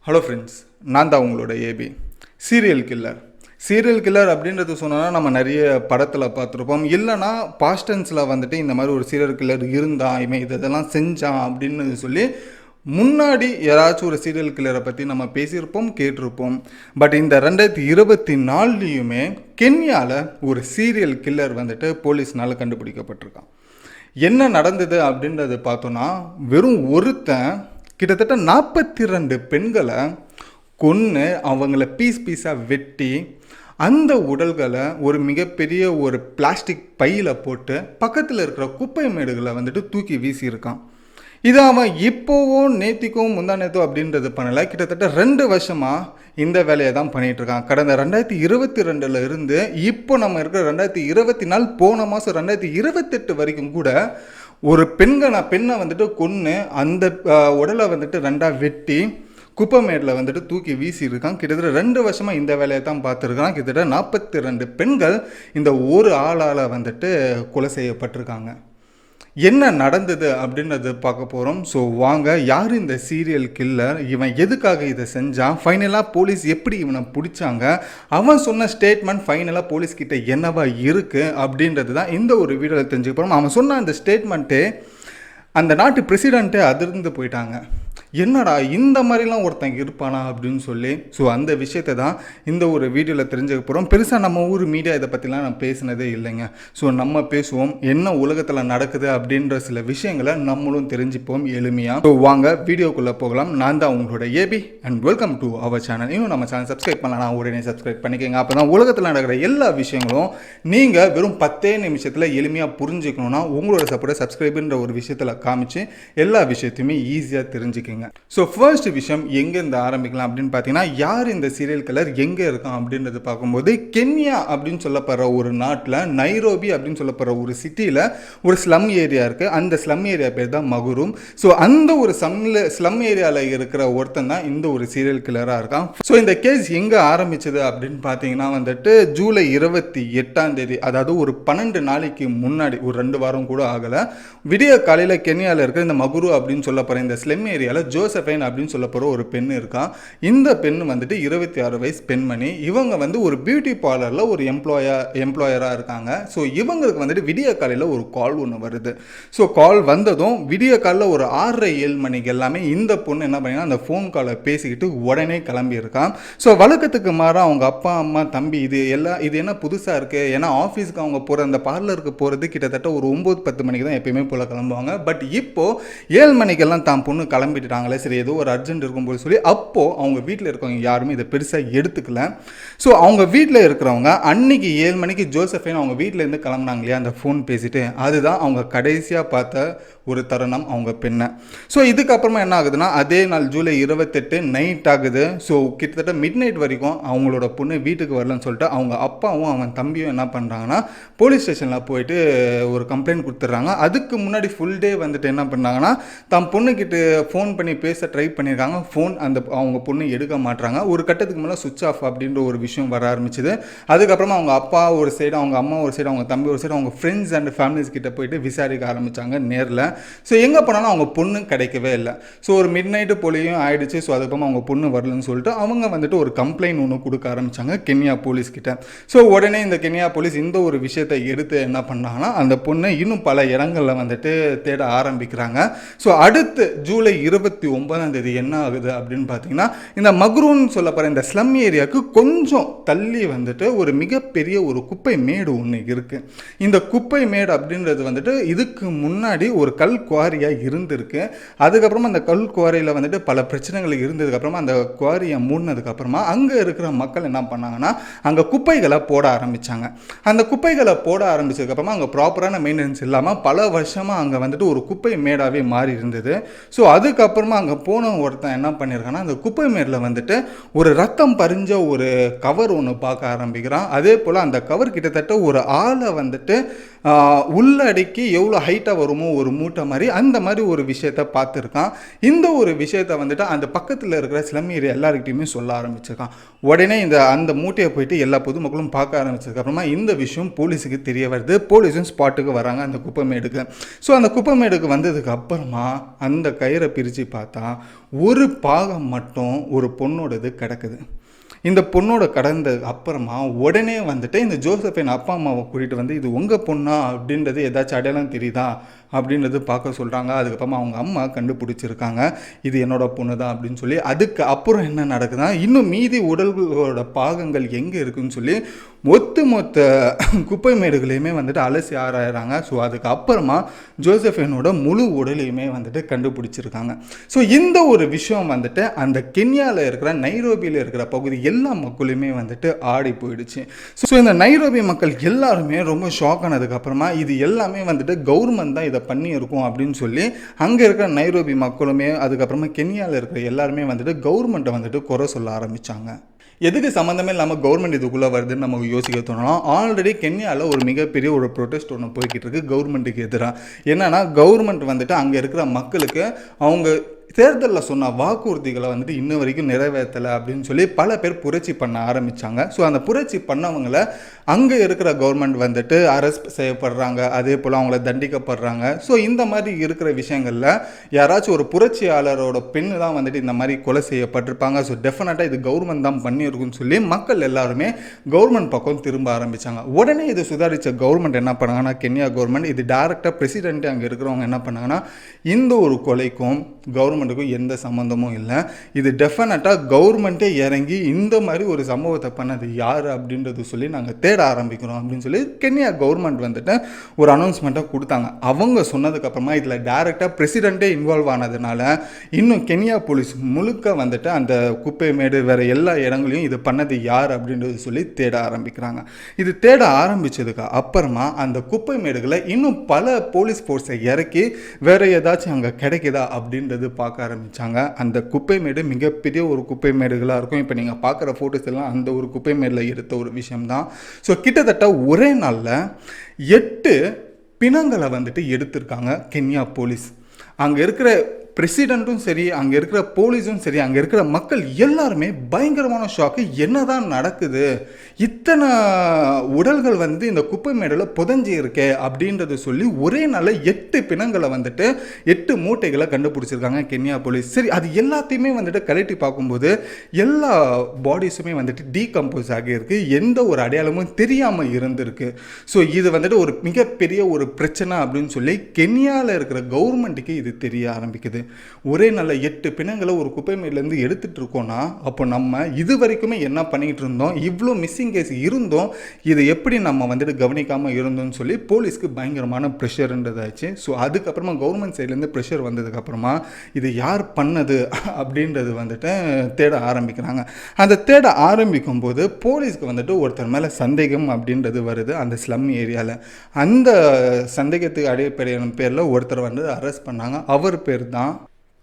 Hello friends, நான் தான் உங்களோட ஏபி. சீரியல் கில்லர் அப்படின்றது சொன்னோன்னா நம்ம நிறைய படத்தில் பார்த்துருப்போம். இல்லைனா பாஸ்டன்ஸில் வந்துட்டு இந்த மாதிரி ஒரு சீரியல் கில்லர் இருந்தான், இவன் இதெல்லாம் செஞ்சான் அப்படின்னு சொல்லி முன்னாடி யாராச்சும் ஒரு சீரியல் கில்லரை பற்றி நம்ம பேசியிருப்போம், கேட்டிருப்போம். பட் இந்த 2024லையுமே கென்யாவில் ஒரு சீரியல் கில்லர் வந்துட்டு போலீஸ்னால் கண்டுபிடிக்கப்பட்டிருக்கான். என்ன நடந்தது அப்படின்றத பார்த்தோன்னா, வெறும் ஒருத்தன் கிட்டத்தட்ட 42 பெண்களை கொன்று அவங்கள பீஸாக வெட்டி அந்த உடல்களை ஒரு மிகப்பெரிய ஒரு பிளாஸ்டிக் பையில் போட்டு பக்கத்தில் இருக்கிற குப்பை மேடுகளை வந்துட்டு தூக்கி வீசியிருக்கான். இது அவன் இப்போவும் நேத்திக்கும் முந்தா நேத்தோ அப்படின்றது பண்ணலை. கிட்டத்தட்ட 2 வருஷமாக இந்த வேலையை தான் பண்ணிகிட்ருக்கான். கடந்த 2022 இருந்து இப்போ நம்ம இருக்கிற 2024 போன மாதம் 2028 வரைக்கும் கூட ஒரு பெண்ணை வந்துட்டு கொன்று அந்த உடலை வந்துட்டு 2 வெட்டி குப்பமேடில் வந்துட்டு தூக்கி வீசியிருக்கான். கிட்டத்தட்ட 2 வருஷமாக இந்த வேலையை தான் பார்த்துருக்கான். கிட்டத்தட்ட 42 பெண்கள் இந்த ஒரு ஆளால் வந்துட்டு கொலை செய்யப்பட்டிருக்காங்க. என்ன நடந்தது அப்படின்றது பார்க்க போகிறோம். ஸோ வாங்க, யார் இந்த சீரியல் கில்லர், இவன் எதுக்காக இதை செஞ்சான், ஃபைனலாக போலீஸ் எப்படி இவனை பிடிச்சாங்க, அவன் சொன்ன ஸ்டேட்மெண்ட் ஃபைனலாக போலீஸ்கிட்ட என்னவா இருக்குது அப்படின்றது தான் இந்த ஒரு வீடியோவில் தெரிஞ்சுக்க போகிறோம். அவன் சொன்ன அந்த ஸ்டேட்மெண்ட்டு அந்த நாட்டு பிரசிடெண்ட்டே அதிர்ந்து போயிட்டாங்க. என்னடா இந்த மாதிரிலாம் ஒருத்தங்க இருப்பானா அப்படின்னு சொல்லி. ஸோ அந்த விஷயத்தை தான் இந்த ஒரு வீடியோவில் தெரிஞ்சுக்க போகிறோம். பெருசாக நம்ம ஊர் மீடியா இதை பற்றிலாம் நான் பேசினதே இல்லைங்க. ஸோ நம்ம பேசுவோம், என்ன உலகத்தில் நடக்குது அப்படின்ற சில விஷயங்களை நம்மளும் தெரிஞ்சுப்போம் எளிமையாக. ஸோ வாங்க வீடியோக்குள்ளே போகலாம். நான் தான் உங்களோட ஏபி and welcome to our channel. இன்னும் நம்ம சேனல் சப்ஸ்கிரைப் பண்ணலாம், உடனே சப்ஸ்கிரைப் பண்ணிக்கோங்க. அப்போ தான் உலகத்தில் நடக்கிற எல்லா விஷயங்களும் நீங்கள் வெறும் 10 நிமிஷத்தில் எளிமையாக புரிஞ்சுக்கணுன்னா உங்களோட சப்போர்ட்டை சப்ஸ்கிரைப்ன்ற ஒரு விஷயத்தில் காமிச்சு எல்லா விஷயத்தையுமே ஈஸியாக தெரிஞ்சுக்கங்க. ஸோ ஃபர்ஸ்ட் விஷயம் எங்கேருந்து ஆரம்பிக்கலாம் அப்படின்னு பார்த்தீங்கன்னா, யார் இந்த சீரியல் கில்லர், எங்கே இருக்கான் அப்படின்றது பார்க்கும்போது, கென்யா அப்படின்னு சொல்லப்படுற ஒரு நாட்டில் நைரோபி அப்படின்னு சொல்லப்படுற ஒரு சிட்டியில் ஒரு ஸ்லம் ஏரியா இருக்குது. அந்த ஸ்லம் ஏரியா பேர் தான் மகுரும். ஸோ அந்த ஒரு ஸ்லம் ஏரியாவில் இருக்கிற ஒருத்தன் தான் இந்த ஒரு சீரியல் கில்லராக இருக்கான். ஸோ இந்த கேஸ் எங்கே ஆரம்பிச்சது அப்படின்னு பார்த்தீங்கன்னா வந்துட்டு ஜூலை 28, அதாவது ஒரு 12 நாளைக்கு முன்னாடி, ஒரு 2 வாரம் கூட ஆகலை, விடிய காலையில் கென்யாவில் இருக்கிற இந்த மகுரு அப்படின்னு சொல்லப்படுற இந்த ஸ்லம் ஏரியாவில் ஜோசஃபைன் அப்படின்னு சொல்லப்படுற ஒரு பெண் இருக்கான். இந்த பெண் வந்துட்டு 26 வயசு பெண்மணி. இவங்க வந்து ஒரு பியூட்டி பார்லரில் ஒரு எம்ப்ளாயராக இருக்காங்க. ஸோ இவங்களுக்கு வந்துட்டு விடிய காலையில் ஒரு கால் ஒன்று வருது. ஸோ கால் வந்ததும் விடிய காலையில் ஒரு 6:30-7 மணிக்கு எல்லாமே இந்த பொண்ணு என்ன பண்ணிங்கன்னா அந்த ஃபோன் காலை பேசிக்கிட்டு உடனே கிளம்பி இருக்கான். ஸோ வழக்கத்துக்கு மாற அவங்க அப்பா அம்மா தம்பி இது என்ன புதுசாக இருக்குது, ஏன்னா ஆஃபீஸுக்கு அவங்க போகிற அந்த பார்லருக்கு போகிறது கிட்டத்தட்ட ஒரு 9-10 மணிக்கு தான் எப்பயுமே போல் கிளம்புவாங்க. பட் இப்போது 7 மணிக்கெல்லாம் தான் பொண்ணு கிளம்பிட்டுட்டாங்களே, சரி ஏதோ ஒரு அர்ஜென்ட் இருக்கும்போது சொல்லி அப்போது அவங்க வீட்டில் இருக்கவங்க யாருமே இதை பெருசாக எடுத்துக்கல. ஸோ அவங்க வீட்டில் இருக்கிறவங்க அன்னைக்கு 7 மணிக்கு ஜோசஃபைன் அவங்க வீட்டிலேருந்து கிளம்புனாங்க இல்லையா அந்த ஃபோன் பேசிட்டு, அதுதான் அவங்க கடைசியாக பார்த்த ஒரு தருணம் அவங்க பெண்ணை. ஸோ இதுக்கப்புறமா என்ன ஆகுதுன்னா, அதே நாள் ஜூலை 28 நைட் ஆகுது. ஸோ கிட்டத்தட்ட மிட் நைட் வரைக்கும் அவங்களோட பொண்ணு வீட்டுக்கு வரலன்னு சொல்லிட்டு அவங்க அப்பாவும் அவன் தம்பியும் என்ன பண்ணுறாங்கன்னா போலீஸ் ஸ்டேஷனில் போயிட்டு ஒரு கம்ப்ளைண்ட் கொடுத்துட்றாங்க. அதுக்கு முன்னாடி ஃபுல் டே வந்துட்டு என்ன பண்ணாங்கன்னா தன் பொண்ணுக்கிட்ட ஃபோன் பண்ணி பேச ட்ரை பண்ணியிருக்காங்க. ஃபோன் அவங்க பொண்ணு எடுக்க மாட்டாங்க. ஒரு கட்டத்துக்கு மேலே சுவிட்ச் ஆஃப் அப்படின்ற ஒரு விஷயம் வர ஆரம்பிச்சுது. அதுக்கப்புறமா அவங்க அப்பா ஒரு சைடு, அவங்க அம்மா ஒரு சைடு, அவங்க தம்பி ஒரு சைடு, அவங்க ஃப்ரெண்ட்ஸ் அண்ட் ஃபேமிலிஸ் கிட்ட போயிட்டு விசாரிக்க ஆரம்பித்தாங்க நேரில். ஸோ எங்கே போனாலும் அவங்க பொண்ணு கிடைக்கவே இல்லை. ஸோ ஒரு மிட் நைட்டு போலியும் ஆயிடுச்சு. ஸோ அதுக்கப்புறமா அவங்க பொண்ணு வரலன்னு சொல்லிட்டு அவங்க வந்துட்டு ஒரு கம்ப்ளைண்ட் ஒன்று கொடுக்க ஆரம்பித்தாங்க கென்யா போலீஸ் கிட்ட. ஸோ உடனே இந்த கென்யா போலீஸ் இந்த ஒரு விஷயத்தை எடுத்து என்ன பண்ணாங்கன்னா அந்த பொண்ணை இன்னும் பல இடங்களில் வந்துட்டு தேட ஆரம்பிக்கிறாங்க. ஸோ அடுத்து ஜூலை 29 என்ன ஆகுது அப்படின்னு பார்த்தீங்கன்னா, இந்த மக்ரூன்னு சொல்லப்படுற இந்த ஸ்லம் ஏரியாவுக்கு கொஞ்சம் தள்ளி வந்துட்டு ஒரு மிகப்பெரிய ஒரு குப்பை மேடு ஒன்று இருக்குது. இந்த குப்பை மேடு அப்படின்றது வந்துட்டு இதுக்கு முன்னாடி ஒரு கல் குவாரியாக இருந்திருக்கு. அதுக்கப்புறமா அந்த கல் குவாரியில் வந்துட்டு பல பிரச்சனைகள் இருந்ததுக்கப்புறமா அந்த குவாரியை மூடினதுக்கப்புறமா அங்கே இருக்கிற மக்கள் என்ன பண்ணாங்கன்னா அங்கே குப்பைகளை போட ஆரம்பித்தாங்க. அந்த குப்பைகளை போட ஆரம்பித்ததுக்கப்புறமா அங்கே ப்ராப்பரான மெயின்டெனன்ஸ் இல்லாமல் பல வருஷமாக அங்கே வந்துட்டு ஒரு குப்பை மேடாகவே மாறி இருந்தது. ஸோ அதுக்கப்புறமா அங்கே போன ஒருத்தன் என்ன பண்ணியிருக்கான்னா அந்த குப்பை மேடில் வந்துட்டு ஒரு ரத்தம் பறிஞ்ச ஒரு கவர் ஒன்று பார்க்க ஆரம்பிக்கிறான். அதே போல் அந்த கவர் கிட்டத்தட்ட ஒரு ஆளை வந்துட்டு உள்ளடக்கி எவ்வளோ ஹைட்டாக வருமோ ஒரு மூட்டை மாதிரி, அந்த மாதிரி ஒரு விஷயத்த பார்த்துருக்கான். இந்த ஒரு விஷயத்த வந்துட்டு அந்த பக்கத்தில் இருக்கிற ஸ்லம் ஏரியா எல்லாருக்கிட்டையுமே சொல்ல ஆரம்பிச்சிருக்கான். உடனே அந்த மூட்டையை போயிட்டு எல்லா பொதுமக்களும் பார்க்க ஆரம்பிச்சதுக்கப்புறமா இந்த விஷயம் போலீஸுக்கு தெரிய வருது. போலீஸும் ஸ்பாட்டுக்கு வராங்க அந்த குப்பைமேடுக்கு. ஸோ அந்த குப்பைமேடுக்கு வந்ததுக்கு அப்புறமா அந்த கயிறை பிரித்து பார்த்தா ஒரு பாகம் மட்டும் ஒரு பொண்ணோடது கிடக்குது. இந்த பொண்ணோட கடந்த அப்புறமா உடனே வந்துட்டு இந்த ஜோசஃபின் அப்பா அம்மாவை கூட்டிகிட்டு வந்து இது உங்கள் பொண்ணா அப்படின்றது ஏதாச்சும் அடையாளம் தெரியுதா அப்படின்றது பார்க்க சொல்கிறாங்க. அதுக்கப்புறமா அவங்க அம்மா கண்டுபிடிச்சிருக்காங்க இது என்னோட பொண்ணு தான் அப்படின்னு சொல்லி. அதுக்கு அப்புறம் என்ன நடக்குதுன்னா இன்னும் மீதி உடல்களோட பாகங்கள் எங்கே இருக்குதுன்னு சொல்லி மொத்த குப்பை மேடுகளையுமே வந்துட்டு அலசி ஆராயிறாங்க. ஸோ அதுக்கப்புறமா ஜோசஃபினோட முழு உடலையுமே வந்துட்டு கண்டுபிடிச்சிருக்காங்க. ஸோ இந்த ஒரு விஷயம் வந்துட்டு அந்த கென்யாவில் இருக்கிற நைரோபியில் இருக்கிற பகுதி எல்லா மக்களுமே வந்துட்டு ஆடி போயிடுச்சு. ஸோ இந்த நைரோபி மக்கள் எல்லாருமே ரொம்ப ஷாக் ஆனதுக்கப்புறமா இது எல்லாமே வந்துட்டு கவர்மெண்ட் தான் இதை பண்ணியிருக்கோம் அப்படின்னு சொல்லி அங்கே இருக்கிற நைரோபி மக்களுமே அதுக்கப்புறமா கென்யாவில் இருக்கிற எல்லாருமே வந்துட்டு கவர்மெண்ட்டை வந்துட்டு குறை சொல்ல ஆரம்பித்தாங்க. எதுக்கு சம்மந்தமே இல்லாமல் கவர்மெண்ட் இதுக்குள்ளே வருதுன்னு நமக்கு யோசிக்க தோணலாம். ஆல்ரெடி கென்யாவில் ஒரு மிகப்பெரிய ஒரு ப்ரொட்டஸ்ட் ஒன்று போய்கிட்டு இருக்கு கவர்மெண்ட்டுக்கு எதிராக. என்னன்னா கவர்மெண்ட் வந்துட்டு அங்கே இருக்கிற மக்களுக்கு அவங்க தேர்தலில் சொன்ன வாக்குறுதிகளை வந்துட்டு இன்ன வரைக்கும் நிறைவேற்றலை அப்படின்னு சொல்லி பல பேர் புரட்சி பண்ண ஆரம்பித்தாங்க. ஸோ அந்த புரட்சி பண்ணவங்களை அங்கே இருக்கிற கவர்மெண்ட் வந்துட்டு அரெஸ்ட் செய்யப்படுறாங்க, அதே போல் அவங்கள தண்டிக்கப்படுறாங்க. ஸோ இந்த மாதிரி இருக்கிற விஷயங்களில் யாராச்சும் ஒரு புரட்சியாளரோட பெண்ணு தான் வந்துட்டு இந்த மாதிரி கொலை செய்யப்பட்டிருப்பாங்க. ஸோ டெஃபினட்டாக இது கவர்மெண்ட் தான் பண்ணியிருக்குன்னு சொல்லி மக்கள் எல்லாருமே கவர்மெண்ட் பக்கம் திரும்ப ஆரம்பித்தாங்க. உடனே இது சுதாரித்த கவர்மெண்ட் என்ன பண்ணாங்கன்னா கென்யா கவர்மெண்ட் இது டைரெக்டாக பிரசிடென்ட்டு அங்கே இருக்கிறவங்க என்ன பண்ணாங்கன்னா இந்த ஒரு கொலைக்கும் கவர்மெண்ட்டுக்கும் எந்த சம்மந்தமும் இல்லை, இது டெஃபினட்டாக கவர்மெண்ட்டே இறங்கி இந்த மாதிரி ஒரு சம்பவத்தை பண்ணது யார் அப்படின்றது சொல்லி நாங்கள் தேட ஆரம்பிக்கிறோம் அப்படின்னு சொல்லி கென்யா கவர்மெண்ட் வந்துட்டு ஒரு அனௌன்ஸ்மெண்ட்டாக கொடுத்தாங்க. அவங்க சொன்னதுக்கப்புறமா இதில் டைரெக்டாக பிரசிடென்ட்டே இன்வால்வ் ஆனதுனால இன்னும் கென்யா போலீஸ் முழுக்க வந்துட்டு அந்த குப்பை மேடு வேறு எல்லா இடங்களையும் இது பண்ணது யார் அப்படின்றது சொல்லி தேட ஆரம்பிக்கிறாங்க. இது தேட ஆரம்பித்ததுக்கு அப்புறமா அந்த குப்பை மேடுகளை இன்னும் பல போலீஸ் ஃபோர்ஸை இறக்கி வேறு ஏதாச்சும் அங்கே கிடைக்குதா அப்படின்றது பார்க்க ஆரம்பித்தாங்க. அந்த குப்பை மேடு மிகப்பெரிய ஒரு குப்பை மேடுகளாக இருக்கும். இப்போ நீங்கள் பார்க்குற ஃபோட்டோஸ் எல்லாம் அந்த ஒரு குப்பை மேடில் எடுத்த ஒரு விஷயம்தான். ஸோ கிட்டத்தட்ட ஒரே நாளில் 8 பிணங்களை வந்துட்டு எடுத்திருக்காங்க கென்யா போலீஸ். அங்கே இருக்கிற பிரசிடெண்ட்டும் சரி, அங்கே இருக்கிற போலீஸும் சரி, அங்கே இருக்கிற மக்கள் எல்லாருமே பயங்கரமான ஷாக்கு. என்னதான் நடக்குது, இத்தனை உடல்கள் வந்து இந்த குப்பை மேடில் புதஞ்சி இருக்கே அப்படின்றது சொல்லி ஒரே நாளில் 8 பிணங்களை வந்துட்டு 8 மூட்டைகளை கண்டுபிடிச்சிருக்காங்க கென்யா போலீஸ். சரி, அது எல்லாத்தையுமே வந்துட்டு கலட்டி பார்க்கும்போது எல்லா பாடிஸுமே வந்துட்டு டீகம்போஸ் ஆகியிருக்கு, எந்த ஒரு அடையாளமும் தெரியாமல் இருந்திருக்கு. ஸோ இது வந்துட்டு ஒரு மிகப்பெரிய ஒரு பிரச்சனை அப்படின்னு சொல்லி கென்யாவில் இருக்கிற கவர்மெண்ட்டுக்கு இது தெரிய ஆரம்பிக்குது. ஒரே நல்ல 8 பிணங்களை ஒரு குப்பை மேட்லேருந்து எடுத்துகிட்டு இருக்கோன்னா அப்போ நம்ம இது வரைக்குமே என்ன பண்ணிகிட்டு இருந்தோம், இவ்வளோ மிஸ்ஸிங் கேஸ் இருந்தோம், இதை எப்படி நம்ம வந்துட்டு கவனிக்காமல் இருந்தோம்னு சொல்லி போலீஸ்க்கு பயங்கரமான ப்ரெஷர்ன்றதாச்சு. ஸோ அதுக்கப்புறமா கவர்மெண்ட் சைட்லேருந்து ப்ரெஷர் வந்ததுக்கப்புறமா இது யார் பண்ணது அப்படின்றது வந்துட்டு தேட ஆரம்பிக்கிறாங்க. அந்த தேட ஆரம்பிக்கும் போது போலீஸ்க்கு வந்துட்டு ஒருத்தர் மேலே சந்தேகம் அப்படின்றது வருது அந்த ஸ்லம் ஏரியாவில். அந்த சந்தேகத்துக்கு அடிப்படையான பேரில் ஒருத்தர் வந்து அரெஸ்ட் பண்ணாங்க. அவர் பேர் தான்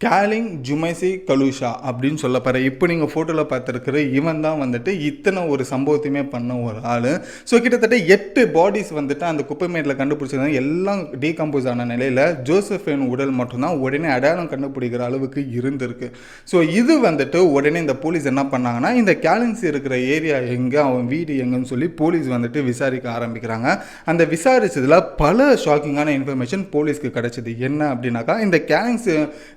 கேலிங் ஜுமைசி கலூஷா அப்படின்னு சொல்லப்படுற இப்போ நீங்கள் ஃபோட்டோவில் பார்த்துருக்குற இவன் தான் வந்துட்டு இத்தனை ஒரு சம்பவத்தையுமே பண்ண ஒரு ஆள். ஸோ கிட்டத்தட்ட 8 பாடிஸ் வந்துட்டு அந்த குப்பை மேட்டில் கண்டுபிடிச்சது எல்லாம் டீகம்போஸ் ஆன நிலையில் ஜோசஃபின் உடல் மட்டும்தான் உடனே அடையாளம் கண்டுபிடிக்கிற அளவுக்கு இருந்திருக்கு. ஸோ இது வந்துட்டு உடனே இந்த போலீஸ் என்ன பண்ணாங்கன்னா இந்த கேலிங்ஸ் இருக்கிற ஏரியா எங்கே, அவன் வீடு எங்கன்னு சொல்லி போலீஸ் வந்துட்டு விசாரிக்க ஆரம்பிக்கிறாங்க. அந்த விசாரிச்சதில் பல ஷாக்கிங்கான இன்ஃபர்மேஷன் போலீஸ்க்கு கிடைச்சிது. என்ன அப்படின்னாக்கா இந்த கேலிங்ஸ்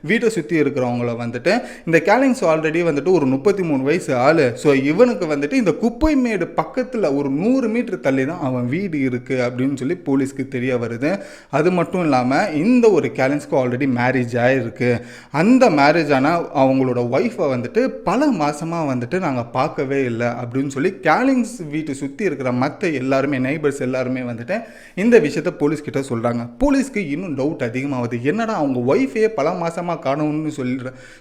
வீட்டை சுற்றி இருக்கிறவங்கள வந்துட்டு இந்த கேலிங்ஸ் ஆல்ரெடி வந்துட்டு ஒரு 33 வயசு ஆள். ஸோ இவனுக்கு வந்துட்டு இந்த குப்பை மேடு பக்கத்தில் ஒரு 100 மீட்டர் தள்ளி தான் அவன் வீடு இருக்குது அப்படின்னு சொல்லி போலீஸ்க்கு தெரிய வருது. அது மட்டும் இல்லாமல் இந்த ஒரு கேலிங்ஸ்க்கு ஆல்ரெடி மேரேஜ் ஆகிருக்கு. அந்த மேரேஜ் ஆனால் அவங்களோட ஒய்ஃபை வந்துட்டு பல மாதமாக வந்துட்டு நாங்கள் பார்க்கவே இல்லை அப்படின்னு சொல்லி கேலிங்ஸ் வீட்டை சுற்றி இருக்கிற மற்ற எல்லாருமே நெய்பர்ஸ் எல்லாருமே வந்துட்டு இந்த விஷயத்த போலீஸ்கிட்ட சொல்கிறாங்க. போலீஸ்க்கு இன்னும் டவுட் அதிகமாகுது. என்னடா அவங்க ஒய்ஃபையே பல மாதமாக காணணும்னு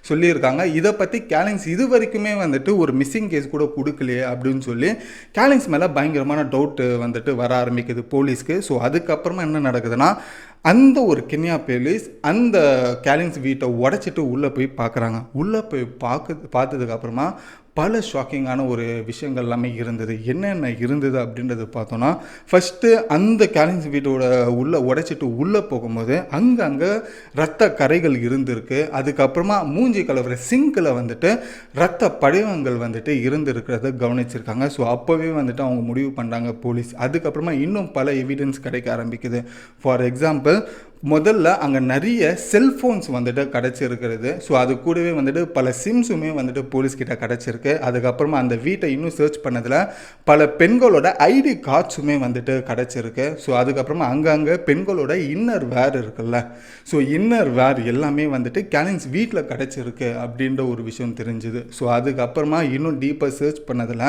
சொல்லியிருக்காங்க. இதை பற்றி கேலிங்ஸ் இது வரைக்குமே வந்துட்டு ஒரு மிஸ்ஸிங் கேஸ் கூட கொடுக்கலையே அப்படின்னு சொல்லி கேலிங்ஸ் மேலே பயங்கரமான டவுட்டு வந்துட்டு வர ஆரம்பிக்குது போலீஸ்க்கு. ஸோ அதுக்கப்புறமா என்ன நடக்குதுன்னா அந்த ஒரு கென்யா போலீஸ் அந்த கேலிங்ஸ் வீட்டை உடைச்சிட்டு உள்ளே போய் பார்க்குறாங்க. உள்ளே போய் பார்த்ததுக்கப்புறமா பல ஷாக்கிங்கான ஒரு விஷயங்கள் எல்லாமே இருந்தது. என்னென்ன இருந்தது அப்படின்றது பார்த்தோன்னா, ஃபஸ்ட்டு அந்த கேலின்ஸ் வீட்டோட உடைச்சிட்டு உள்ளே போகும்போது அங்கங்கே ரத்த கரைகள் இருந்திருக்கு. அதுக்கப்புறமா மூஞ்சி கழுவுற சிங்கில் வந்துட்டு ரத்த படிவங்கள் வந்துட்டு இருந்திருக்கிறத கவனிச்சிருக்காங்க. ஸோ அப்போவே வந்துட்டு அவங்க முடிவு பண்ணுறாங்க போலீஸ். அதுக்கப்புறமா இன்னும் பல எவிடன்ஸ் கிடைக்க ஆரம்பிக்குது. ஃபார் எக்ஸாம்பிள், முதல்ல அங்கே நிறைய செல்ஃபோன்ஸ் வந்துட்டு கிடச்சிருக்கிறது. ஸோ அது கூடவே வந்துட்டு பல சிம்ஸுமே வந்துட்டு போலீஸ்கிட்ட கிடச்சிருக்கு. அதுக்கப்புறமா அந்த வீட்டை இன்னும் சர்ச் பண்ணதில் பல பெண்களோட ஐடி கார்ட்ஸுமே வந்துட்டு கிடச்சிருக்கு. ஸோ அதுக்கப்புறமா அங்கங்கே பெண்களோட இன்னர் வேர் இருக்குல்ல, ஸோ இன்னர் வேர் எல்லாமே வந்துட்டு கேலின்ஸ் வீட்டில் கிடச்சிருக்கு அப்படின்ற ஒரு விஷயம் தெரிஞ்சுது. ஸோ அதுக்கப்புறமா இன்னும் டீப்பாக சர்ச் பண்ணதில்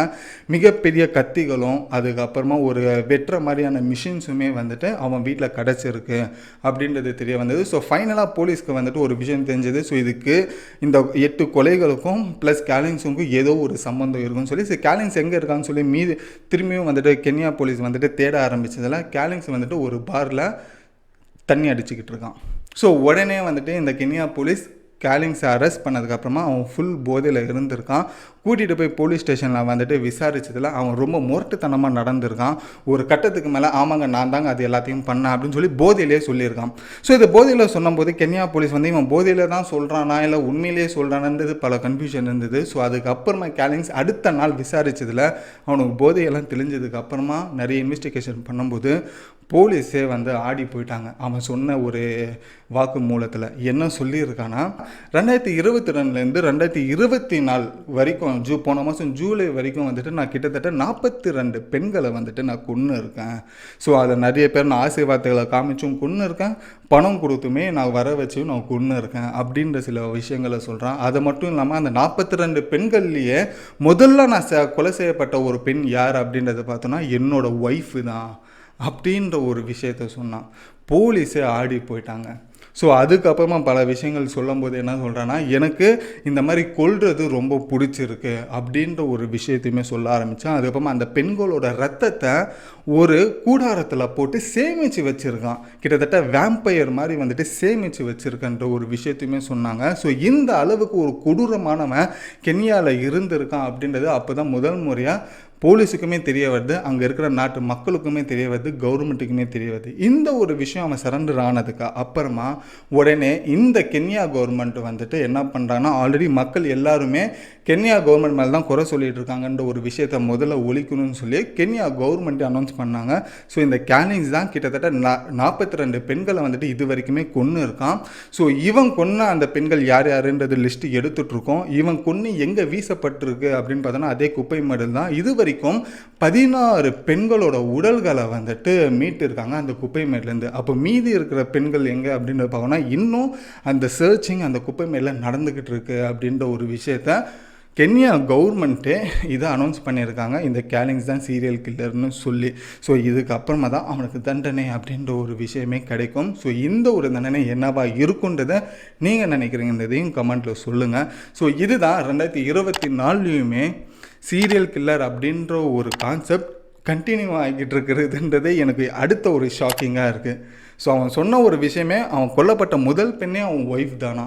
மிகப்பெரிய கத்திகளும் அதுக்கப்புறமா ஒரு வெட்டுற மாதிரியான மிஷின்ஸுமே வந்துட்டு அவன் வீட்டில் கிடச்சிருக்கு அப்படின்றது தெரிய வந்தது. ஸோ ஃபைனலாக போலீஸ்க்கு வந்துட்டு ஒரு விஷயம் தெரிஞ்சது. ஸோ இதுக்கு இந்த 8 கொலைகளுக்கும் ப்ளஸ் கேலின்ஸுக்கும் ஏதோ ஒரு சம்மந்தம் இருக்குன்னு சொல்லி, ஸோ கேலின்ஸ் எங்கே இருக்கான்னு சொல்லி திரும்பியும் வந்துட்டு கென்யா போலீஸ் வந்துட்டு தேட ஆரம்பித்ததில் கேலின்ஸ் வந்துட்டு ஒரு பாரில் தண்ணி அடிச்சுக்கிட்டு இருக்கான். ஸோ உடனே வந்துட்டு இந்த கென்யா போலீஸ் கேலின்ஸை அரெஸ்ட் பண்ணதுக்கப்புறமா அவன் ஃபுல் போதையில் இருந்திருக்கான். கூட்டிகிட்டு போய் போலீஸ் ஸ்டேஷனில் வந்துட்டு விசாரிச்சதில் அவன் ரொம்ப முரட்டுத்தனமாக நடந்திருக்கான். ஒரு கட்டத்துக்கு மேலே ஆமாங்க நான் தாங்க அது எல்லாத்தையும் பண்ணேன் அப்படின்னு சொல்லி போதையிலே சொல்லியிருக்கான். ஸோ இது போதையில் சொன்னபோது கென்யா போலீஸ் வந்து இவன் போதையில் தான் சொல்கிறானா இல்லை உண்மையிலேயே சொல்கிறானன்றது பல கன்ஃபியூஷன் இருந்தது. ஸோ அதுக்கப்புறமா கேலின்ஸ் அடுத்த நாள் விசாரித்ததில் அவனுக்கு போதையெல்லாம் தெளிஞ்சதுக்கப்புறமா நிறைய இன்வெஸ்டிகேஷன் பண்ணும்போது போலீஸே வந்து ஆடி போயிட்டாங்க. அவன் சொன்ன ஒரு வாக்கு மூலத்தில் என்ன சொல்லியிருக்கான்னா, 2022லேருந்து 2024 வரைக்கும் போன மாதம் ஜூலை வரைக்கும் வந்துட்டு நான் கிட்டத்தட்ட 42 பெண்களை வந்துட்டு நான் கொன்று இருக்கேன். ஸோ அதை நிறைய பேர் நான் ஆசீர்வாதங்களை காமிச்சும் கொன்று இருக்கேன், பணம் கொடுத்துமே நான் வர வச்சும் நான் கொன்று இருக்கேன் அப்படின்ற சில விஷயங்களை சொல்கிறான். அது மட்டும் இல்லாமல் அந்த 42 பெண்கள்லேயே முதல்ல நான் கொலை செய்யப்பட்ட ஒரு பெண் யார் அப்படின்றத பார்த்தோன்னா என்னோட ஒய்ஃபு தான் அப்படின்ற ஒரு விஷயத்த சொன்னான். போலீஸே ஆடி போயிட்டாங்க. ஸோ அதுக்கப்புறமா பல விஷயங்கள் சொல்லும்போது என்ன சொல்கிறான்னா, எனக்கு இந்த மாதிரி கொல்றது ரொம்ப பிடிச்சிருக்கு அப்படின்ற ஒரு விஷயத்தையுமே சொல்ல ஆரம்பித்தான். அதுக்கப்புறமா அந்த பெண்களோட ரத்தத்தை ஒரு கூடாரத்தில் போட்டு சேமித்து வச்சுருக்கான். கிட்டத்தட்ட வேம்பயர் மாதிரி வந்துட்டு சேமித்து வச்சுருக்கன்ற ஒரு விஷயத்தையுமே சொன்னாங்க. ஸோ இந்த அளவுக்கு ஒரு கொடூரமானவன் கென்யாவில் இருந்திருக்கான் அப்படின்றது அப்போ தான் முதல் முறையாக போலீஸுக்குமே தெரிய வருது, அங்கே இருக்கிற நாட்டு மக்களுக்குமே தெரிய வருது, கவர்மெண்ட்டுக்குமே தெரிய வருது. இந்த ஒரு விஷயம் அவன் சரண்டர் ஆனதுக்கு அப்புறமா உடனே இந்த கென்யா கவர்மெண்ட் வந்துட்டு என்ன பண்ணுறாங்கன்னா, ஆல்ரெடி மக்கள் எல்லாருமே கென்யா கவர்மெண்ட் மேலே தான் குறை சொல்லிட்டு இருக்காங்கன்ற ஒரு விஷயத்தை முதல்ல ஒழிக்கணும்னு சொல்லி கென்யா கவர்மெண்ட் அனௌன்ஸ் பண்ணாங்க. ஸோ இந்த கேலின்ஸ் தான் கிட்டத்தட்ட 42 பெண்களை வந்துட்டு இது வரைக்குமே கொன்று இருக்கான். ஸோ இவன் கொன்ன அந்த பெண்கள் யார் யாருன்றது லிஸ்ட்டு எடுத்துகிட்ருக்கோம். இவன் கொன்று எங்கே வீசப்பட்டிருக்கு அப்படின்னு பார்த்தோன்னா அதே குப்பை மடல் தான். இது வரைக்கும் 16 பெண்களோட உடல்களை வந்துட்டு மீட்டு இருக்காங்க அந்த குப்பை மேட்லேருந்து. அப்போ மீதி இருக்கிற பெண்கள் எங்கே அப்படின்னு பார்க்கணும்னா இன்னும் அந்த சர்ச்சிங் அந்த குப்பை மேட்டில் நடந்துக்கிட்டு இருக்கு அப்படின்ற ஒரு விஷயத்த கென்யா கவர்மெண்ட்டே இதை அனௌன்ஸ் பண்ணியிருக்காங்க, இந்த கேலின்ஸ் தான் சீரியல் கில்லர்னு சொல்லி. ஸோ இதுக்கப்புறமா தான் அவனுக்கு தண்டனை அப்படின்ற ஒரு விஷயமே கிடைக்கும். ஸோ இந்த ஒரு தண்டனை என்னவா இருக்குன்றதை நீங்கள் நினைக்கிறீங்கன்றதையும் கமெண்ட்டில் சொல்லுங்கள். ஸோ இதுதான் 2024லையுமே சீரியல் கில்லர் அப்படின்ற ஒரு கான்செப்ட் கண்டினியூ ஆகிட்டு இருக்கிறதுன்றதே எனக்கு அடுத்த ஒரு ஷாக்கிங்காக இருக்குது. ஸோ அவன் சொன்ன ஒரு விஷயமே அவன் கொல்லப்பட்ட முதல் பெண்ணே அவன் ஒய்ஃப் தானா.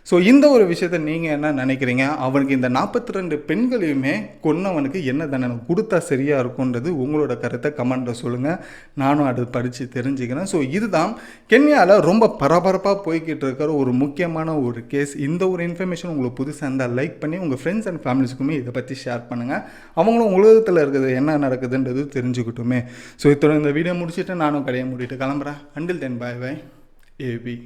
ஸோ இந்த ஒரு விஷயத்த நீங்கள் என்ன நினைக்கிறீங்க? அவனுக்கு இந்த 42 பெண்களையுமே கொன்னவனுக்கு என்ன தண்டனை கொடுத்தா சரியாக இருக்கும்ன்றது உங்களோட கருத்தை கமெண்ட்டில் சொல்லுங்கள். நானும் அது படித்து தெரிஞ்சுக்கிறேன். ஸோ இதுதான் கென்யாவில் ரொம்ப பரபரப்பாக போய்கிட்டு இருக்கிற ஒரு முக்கியமான ஒரு கேஸ். இந்த ஒரு இன்ஃபர்மேஷன் உங்களுக்கு புதுசாக இருந்தால் லைக் பண்ணி உங்கள் ஃப்ரெண்ட்ஸ் அண்ட் ஃபேமிலிஸ்க்குமே இதை பற்றி ஷேர் பண்ணுங்கள். அவங்களும் உலகத்தில் இருக்கிறது என்ன நடக்குதுன்றது தெரிஞ்சுக்கிட்டுமே. ஸோ இத்தோட இந்த வீடியோ முடிச்சுட்டு நானும் கடையை மூடிட்டு கிளம்புறேன். அண்டில் தென், பாய் பாய், ஏபி.